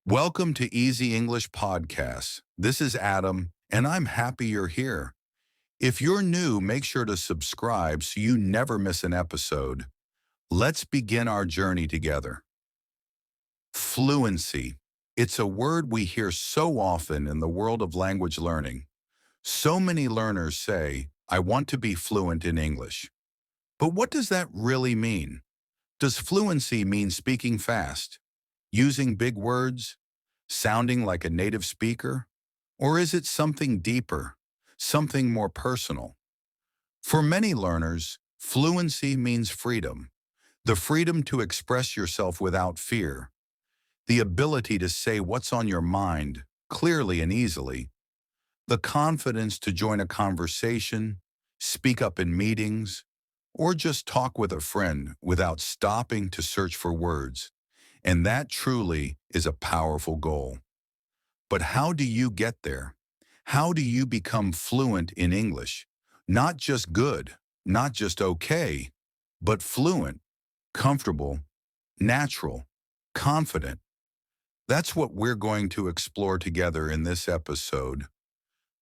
Welcome to Easy English Podcasts. This is Adam, and I'm happy you're here. If you're new, make sure to subscribe so you never miss an episode. Let's begin our journey together. Fluency. It's a word we hear so often in the world of language learning. So many learners say, I want to be fluent in English. But what does that really mean? Does fluency mean speaking fast, using big words, sounding like a native speaker? Or is it something deeper, something more personal? For many learners, fluency means freedom, the freedom to express yourself without fear, the ability to say what's on your mind clearly and easily, the confidence to join a conversation, speak up in meetings, or just talk with a friend without stopping to search for words. And that truly is a powerful goal. But how do you get there? How do you become fluent in English? Not just good, not just okay, but fluent, comfortable, natural, confident. That's what we're going to explore together in this episode.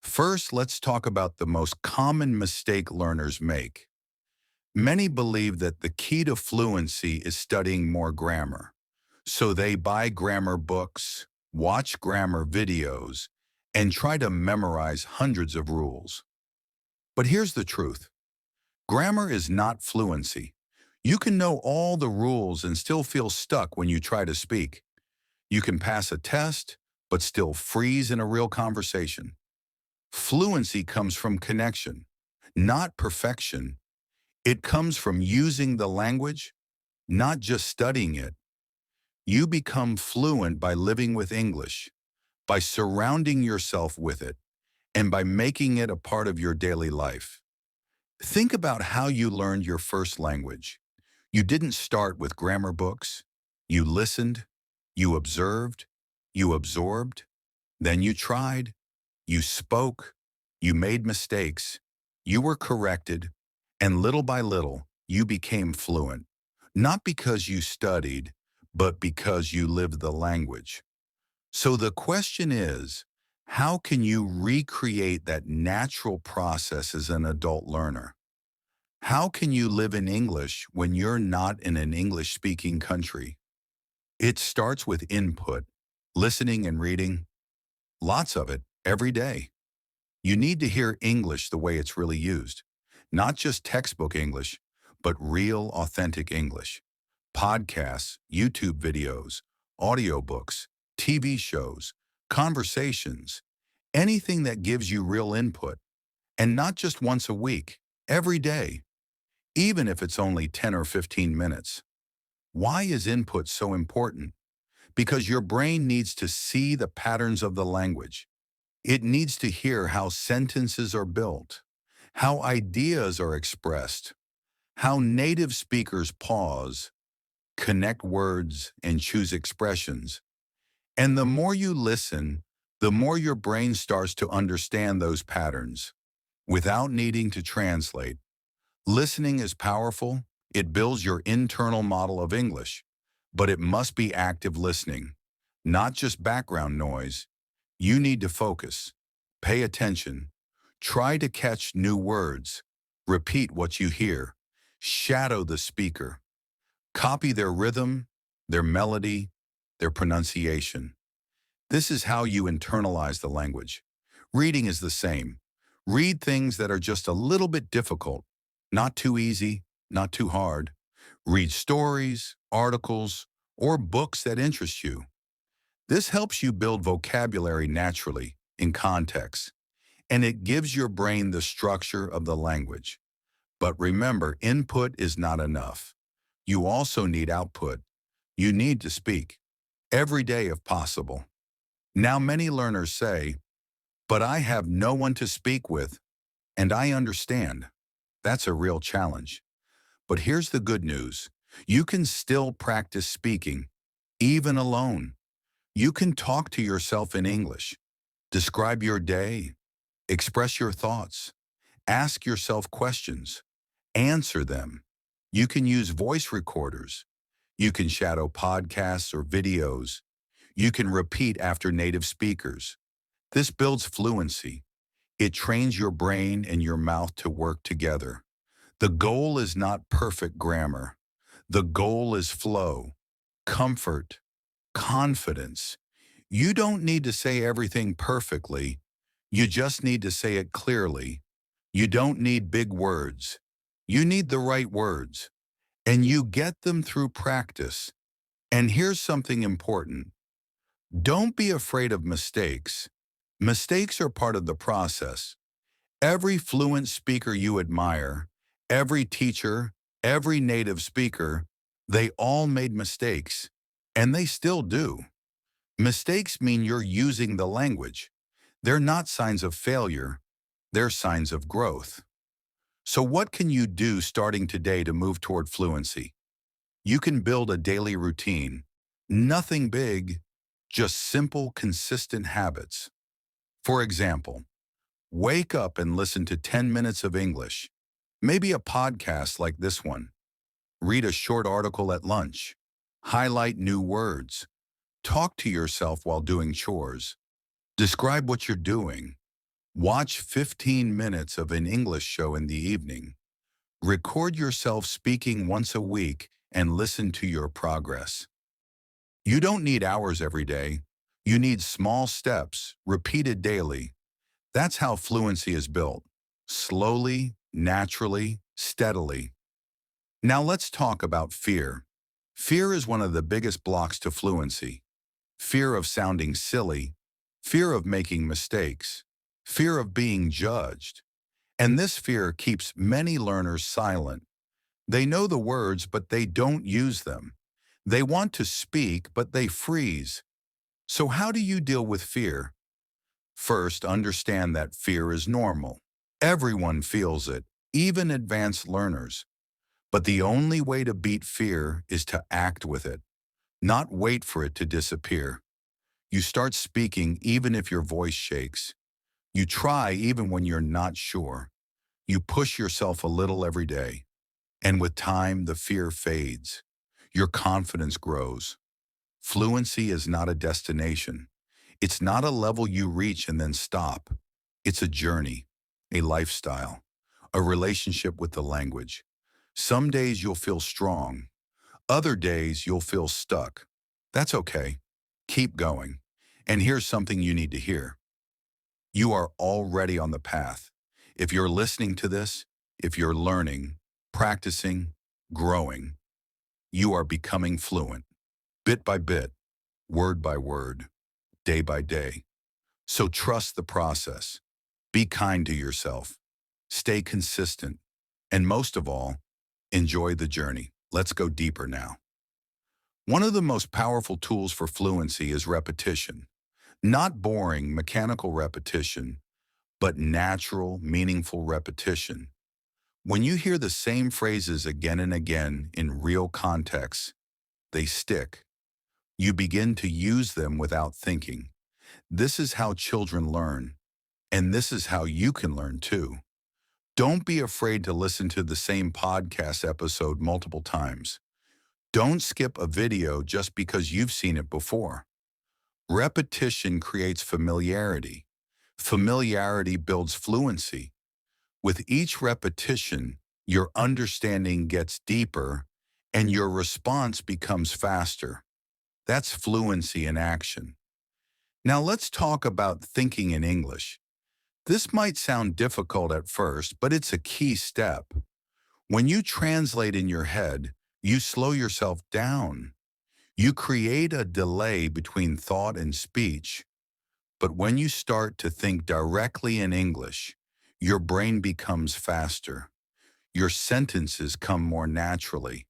First, let's talk about the most common mistake learners make. Many believe that the key to fluency is studying more grammar. So they buy grammar books, watch grammar videos, and try to memorize hundreds of rules. But here's the truth. Grammar is not fluency. You can know all the rules and still feel stuck when you try to speak. You can pass a test, but still freeze in a real conversation. Fluency comes from connection, not perfection. It comes from using the language, not just studying it. You become fluent by living with English, by surrounding yourself with it, and by making it a part of your daily life. Think about how you learned your first language. You didn't start with grammar books. You listened, you observed, you absorbed, then you tried, you spoke, you made mistakes, you were corrected, and little by little, you became fluent. Not because you studied, but because you lived the language. So the question is, how can you recreate that natural process as an adult learner? How can you live in English when you're not in an English-speaking country? It starts with input, listening and reading, lots of it, every day. You need to hear English the way it's really used, not just textbook English, but real, authentic English. Podcasts, YouTube videos, audiobooks, TV shows, conversations, anything that gives you real input, and not just once a week, every day, even if it's only 10 or 15 minutes. Why is input so important? Because your brain needs to see the patterns of the language. It needs to hear how sentences are built, how ideas are expressed, how native speakers pause, connect words, and choose expressions. And the more you listen, the more your brain starts to understand those patterns without needing to translate. Listening is powerful. It builds your internal model of English, but it must be active listening, not just background noise. You need to focus, pay attention, try to catch new words, repeat what you hear, shadow the speaker. Copy their rhythm, their melody, their pronunciation. This is how you internalize the language. Reading is the same. Read things that are just a little bit difficult, not too easy, not too hard. Read stories, articles, or books that interest you. This helps you build vocabulary naturally, in context, and it gives your brain the structure of the language. But remember, input is not enough. You also need output. You need to speak, every day if possible. Now many learners say, but I have no one to speak with, and I understand. That's a real challenge. But here's the good news. You can still practice speaking, even alone. You can talk to yourself in English, describe your day, express your thoughts, ask yourself questions, answer them. You can use voice recorders. You can shadow podcasts or videos. You can repeat after native speakers. This builds fluency. It trains your brain and your mouth to work together. The goal is not perfect grammar. The goal is flow, comfort, confidence. You don't need to say everything perfectly. You just need to say it clearly. You don't need big words. You need the right words. And you get them through practice. And here's something important. Don't be afraid of mistakes. Mistakes are part of the process. Every fluent speaker you admire, every teacher, every native speaker, they all made mistakes. And they still do. Mistakes mean you're using the language. They're not signs of failure. They're signs of growth. So what can you do starting today to move toward fluency? You can build a daily routine. Nothing big, just simple, consistent habits. For example, wake up and listen to 10 minutes of English. Maybe a podcast like this one. Read a short article at lunch. Highlight new words. Talk to yourself while doing chores. Describe what you're doing. Watch 15 minutes of an English show in the evening. Record yourself speaking once a week and listen to your progress. You don't need hours every day. You need small steps, repeated daily. That's how fluency is built. Slowly, naturally, steadily. Now let's talk about fear. Fear is one of the biggest blocks to fluency. Fear of sounding silly, fear of making mistakes, fear of being judged. And this fear keeps many learners silent. They know the words, but they don't use them. They want to speak, but they freeze. So how do you deal with fear? First, understand that fear is normal. Everyone feels it, even advanced learners. But the only way to beat fear is to act with it, not wait for it to disappear. You start speaking even if your voice shakes. You try even when you're not sure. You push yourself a little every day. And with time, the fear fades. Your confidence grows. Fluency is not a destination. It's not a level you reach and then stop. It's a journey, a lifestyle, a relationship with the language. Some days you'll feel strong. Other days you'll feel stuck. That's okay. Keep going. And here's something you need to hear. You are already on the path. If you're listening to this, if you're learning, practicing, growing, you are becoming fluent, bit by bit, word by word, day by day. So trust the process. Be kind to yourself. Stay consistent. And most of all, enjoy the journey. Let's go deeper now. One of the most powerful tools for fluency is repetition. Not boring, mechanical repetition, but natural, meaningful repetition. When you hear the same phrases again and again in real contexts, they stick. You begin to use them without thinking. This is how children learn, and this is how you can learn too. Don't be afraid to listen to the same podcast episode multiple times. Don't skip a video just because you've seen it before. Repetition creates familiarity. Familiarity builds fluency. With each repetition, your understanding gets deeper and your response becomes faster. That's fluency in action. Now let's talk about thinking in English. This might sound difficult at first, but it's a key step. When you translate in your head, you slow yourself down. You create a delay between thought and speech. But when you start to think directly in English, your brain becomes faster. Your sentences come more naturally.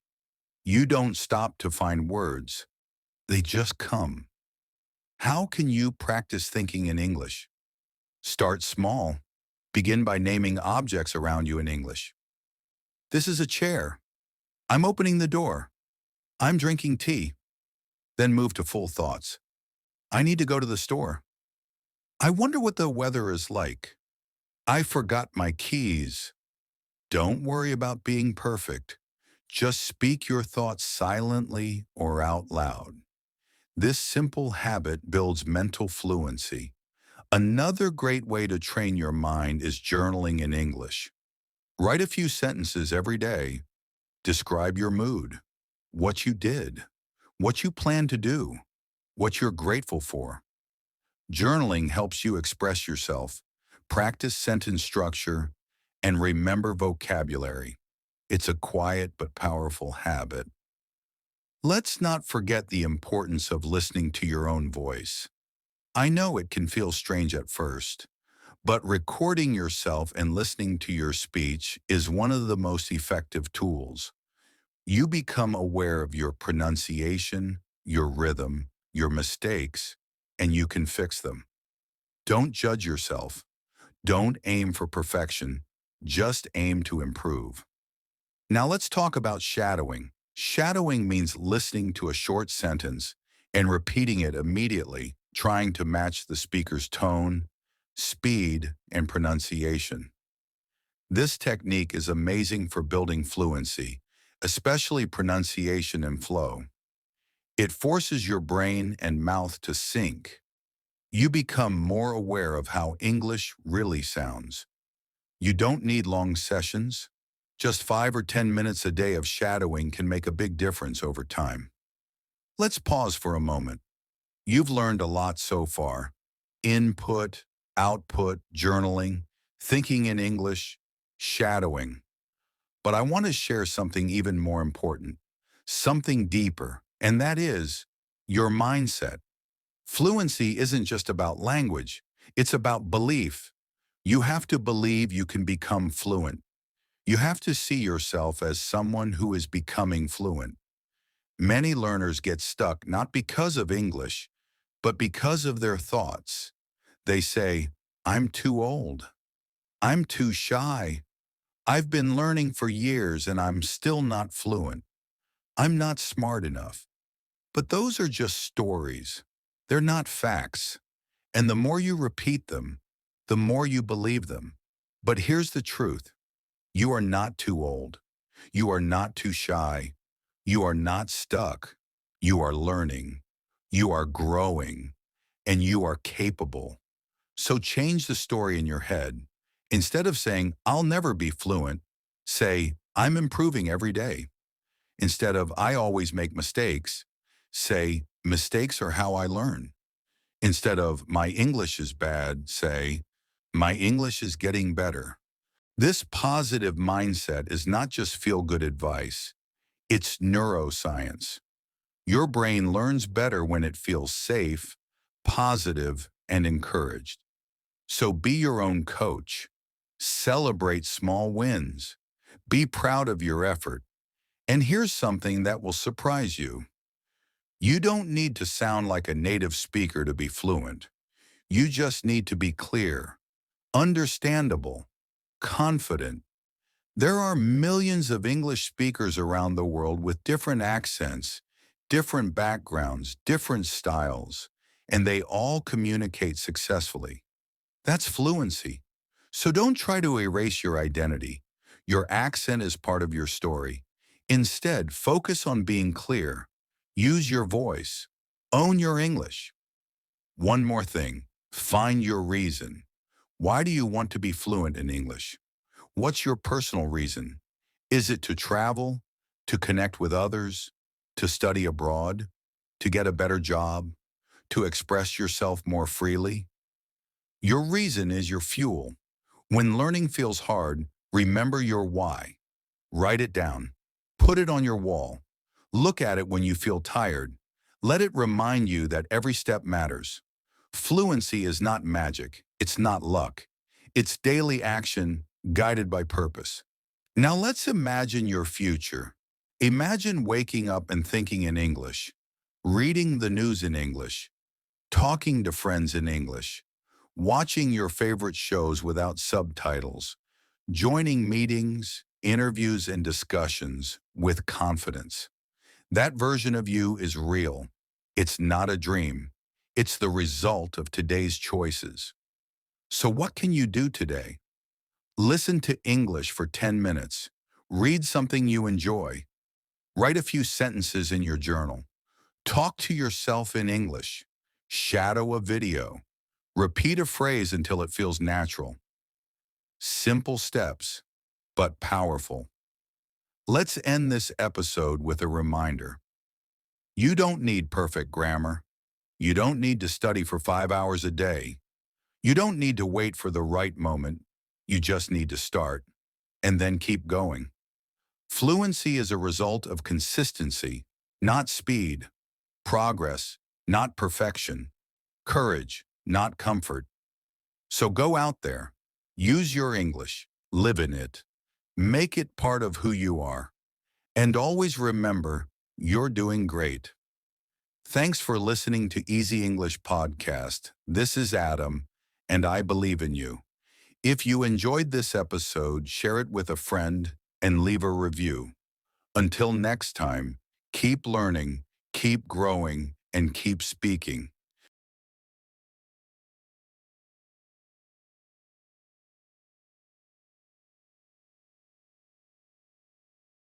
You don't stop to find words. They just come. How can you practice thinking in English? Start small. Begin by naming objects around you in English. This is a chair. I'm opening the door. I'm drinking tea. Then move to full thoughts. I need to go to the store. I wonder what the weather is like. I forgot my keys. Don't worry about being perfect. Just speak your thoughts silently or out loud. This simple habit builds mental fluency. Another great way to train your mind is journaling in English. Write a few sentences every day. Describe your mood, what you did, what you plan to do, what you're grateful for. Journaling helps you express yourself, practice sentence structure, and remember vocabulary. It's a quiet but powerful habit. Let's not forget the importance of listening to your own voice. I know it can feel strange at first, but recording yourself and listening to your speech is one of the most effective tools. You become aware of your pronunciation, your rhythm, your mistakes, and you can fix them. Don't judge yourself. Don't aim for perfection. Just aim to improve. Now let's talk about shadowing. Shadowing means listening to a short sentence and repeating it immediately, trying to match the speaker's tone, speed, and pronunciation. This technique is amazing for building fluency, especially pronunciation and flow. It forces your brain and mouth to sync. You become more aware of how English really sounds. You don't need long sessions. Just 5 or 10 minutes a day of shadowing can make a big difference over time. Let's pause for a moment. You've learned a lot so far. Input, output, journaling, thinking in English, shadowing. But I want to share something even more important, something deeper, and that is your mindset. Fluency isn't just about language, it's about belief. You have to believe you can become fluent. You have to see yourself as someone who is becoming fluent. Many learners get stuck not because of English, but because of their thoughts. They say, I'm too old. I'm too shy. I've been learning for years and I'm still not fluent. I'm not smart enough. But those are just stories. They're not facts. And the more you repeat them, the more you believe them. But here's the truth. You are not too old. You are not too shy. You are not stuck. You are learning. You are growing. And you are capable. So change the story in your head. Instead of saying, I'll never be fluent, say, I'm improving every day. Instead of, I always make mistakes, say, mistakes are how I learn. Instead of, my English is bad, say, my English is getting better. This positive mindset is not just feel-good advice. It's neuroscience. Your brain learns better when it feels safe, positive, and encouraged. So be your own coach. Celebrate small wins. Be proud of your effort. And here's something that will surprise you. You don't need to sound like a native speaker to be fluent. You just need to be clear, understandable, confident. There are millions of English speakers around the world with different accents, different backgrounds, different styles, and they all communicate successfully. That's fluency. So don't try to erase your identity. Your accent is part of your story. Instead, focus on being clear. Use your voice. Own your English. One more thing. Find your reason. Why do you want to be fluent in English? What's your personal reason? Is it to travel, to connect with others, to study abroad, to get a better job, to express yourself more freely? Your reason is your fuel. When learning feels hard, remember your why. Write it down. Put it on your wall. Look at it when you feel tired. Let it remind you that every step matters. Fluency is not magic. It's not luck. It's daily action guided by purpose. Now let's imagine your future. Imagine waking up and thinking in English, reading the news in English, talking to friends in English, watching your favorite shows without subtitles, joining meetings, interviews, and discussions with confidence. That version of you is real. It's not a dream. It's the result of today's choices. So what can you do today? Listen to English for 10 minutes. Read something you enjoy. Write a few sentences in your journal. Talk to yourself in English. Shadow a video. Repeat a phrase until it feels natural. Simple steps, but powerful. Let's end this episode with a reminder. You don't need perfect grammar. You don't need to study for 5 hours a day. You don't need to wait for the right moment. You just need to start, and then keep going. Fluency is a result of consistency, not speed. Progress, not perfection. Courage, not comfort. So go out there. Use your English. Live in it. Make it part of who you are. And always remember, you're doing great. Thanks for listening to Easy English Podcast. This is Adam, and I believe in you. If you enjoyed this episode, share it with a friend and leave a review. Until next time, keep learning, keep growing, and keep speaking.